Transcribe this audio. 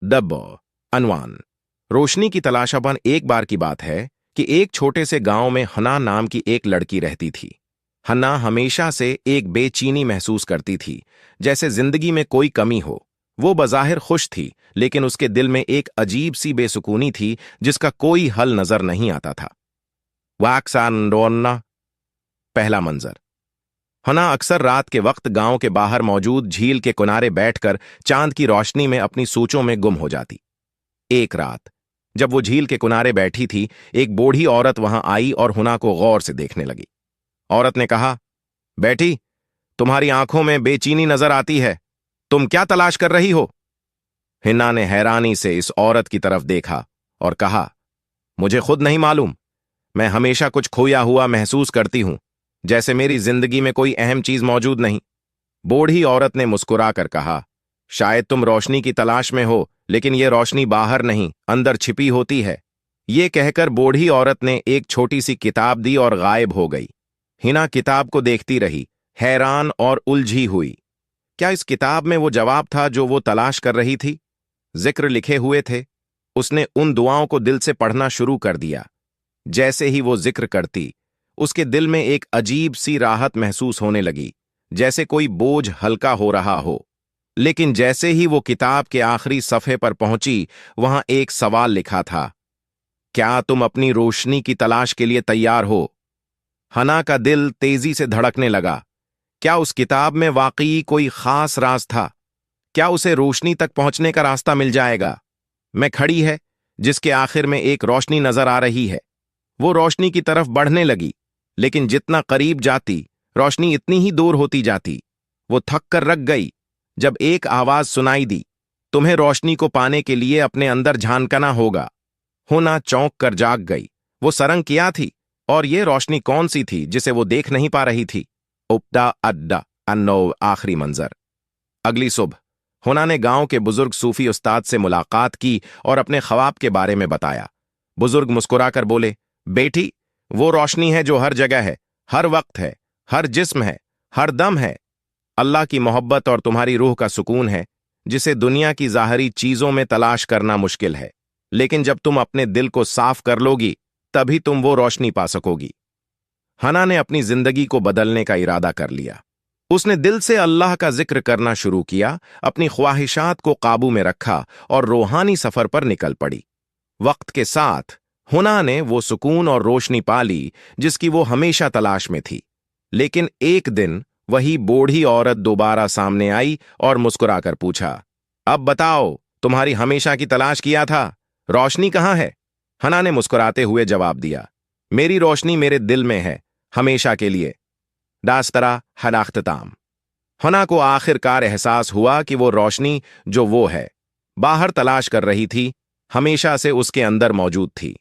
दब्बो अनवान। रोशनी की तलाशापन एक बार की बात है कि एक छोटे से गांव में हन्ना नाम की एक लड़की रहती थी। हन्ना हमेशा से एक बेचैनी महसूस करती थी, जैसे जिंदगी में कोई कमी हो। वो बज़ाहिर खुश थी, लेकिन उसके दिल में एक अजीब सी बेसुकूनी थी जिसका कोई हल नजर नहीं आता था। वाक्सान रोन्ना। पहला मंजर। हना अक्सर रात के वक्त गांव के बाहर मौजूद झील के किनारे बैठकर चांद की रोशनी में अपनी सोचों में गुम हो जाती। एक रात जब वो झील के किनारे बैठी थी, एक बूढ़ी औरत वहां आई और हुना को गौर से देखने लगी। औरत ने कहा, बेटी, तुम्हारी आंखों में बेचैनी नजर आती है। तुम क्या तलाश कर रही हो? हिन्ना ने हैरानी से इस औरत की तरफ देखा और कहा, मुझे खुद नहीं मालूम। मैं हमेशा कुछ खोया हुआ महसूस करती हूं, जैसे मेरी जिंदगी में कोई अहम चीज मौजूद नहीं। बूढ़ी औरत ने मुस्कुराकर कहा, शायद तुम रोशनी की तलाश में हो, लेकिन यह रोशनी बाहर नहीं, अंदर छिपी होती है। ये कहकर बूढ़ी औरत ने एक छोटी सी किताब दी और गायब हो गई। हिना किताब को देखती रही, हैरान और उलझी हुई। क्या इस किताब में वो जवाब था जो वो तलाश कर रही थी? जिक्र लिखे हुए थे। उसने उन दुआओं को दिल से पढ़ना शुरू कर दिया। जैसे ही वो जिक्र करती, उसके दिल में एक अजीब सी राहत महसूस होने लगी, जैसे कोई बोझ हल्का हो रहा हो। लेकिन जैसे ही वो किताब के आखिरी सफ़े पर पहुंची, वहां एक सवाल लिखा था, क्या तुम अपनी रोशनी की तलाश के लिए तैयार हो? हना का दिल तेजी से धड़कने लगा। क्या उस किताब में वाकई कोई खास राज था? क्या उसे रोशनी तक पहुंचने का रास्ता मिल जाएगा? मैं खड़ी है, जिसके आखिर में एक रोशनी नजर आ रही है। वो रोशनी की तरफ बढ़ने लगी, लेकिन जितना करीब जाती, रोशनी इतनी ही दूर होती जाती। वो थक कर रख गई जब एक आवाज सुनाई दी, तुम्हें रोशनी को पाने के लिए अपने अंदर झांकना होगा। हुना चौंक कर जाग गई। वो सरंग क्या थी, और ये रोशनी कौन सी थी जिसे वो देख नहीं पा रही थी? उपदा अड्डा अन्नो। आखिरी मंजर। अगली सुबह हुना ने गांव के बुजुर्ग सूफी उस्ताद से मुलाकात की और अपने ख्वाब के बारे में बताया। बुजुर्ग मुस्कुराकर बोले, बेटी, वो रोशनी है जो हर जगह है, हर वक्त है, हर जिस्म है, हर दम है। अल्लाह की मोहब्बत और तुम्हारी रूह का सुकून है, जिसे दुनिया की ज़ाहरी चीजों में तलाश करना मुश्किल है। लेकिन जब तुम अपने दिल को साफ कर लोगी, तभी तुम वो रोशनी पा सकोगी। हना ने अपनी जिंदगी को बदलने का इरादा कर लिया। उसने दिल से अल्लाह का जिक्र करना शुरू किया, अपनी ख्वाहिशात को काबू में रखा और रूहानी सफर पर निकल पड़ी। वक्त के साथ हुना ने वो सुकून और रोशनी पा ली जिसकी वो हमेशा तलाश में थी। लेकिन एक दिन वही बूढ़ी औरत दोबारा सामने आई और मुस्कुराकर पूछा, अब बताओ, तुम्हारी हमेशा की तलाश किया था, रोशनी कहाँ है? हना ने मुस्कुराते हुए जवाब दिया, मेरी रोशनी मेरे दिल में है, हमेशा के लिए। दास्तरा हनाख्ताम। हना को आखिरकार एहसास हुआ कि वो रोशनी जो वो है बाहर तलाश कर रही थी, हमेशा से उसके अंदर मौजूद थी।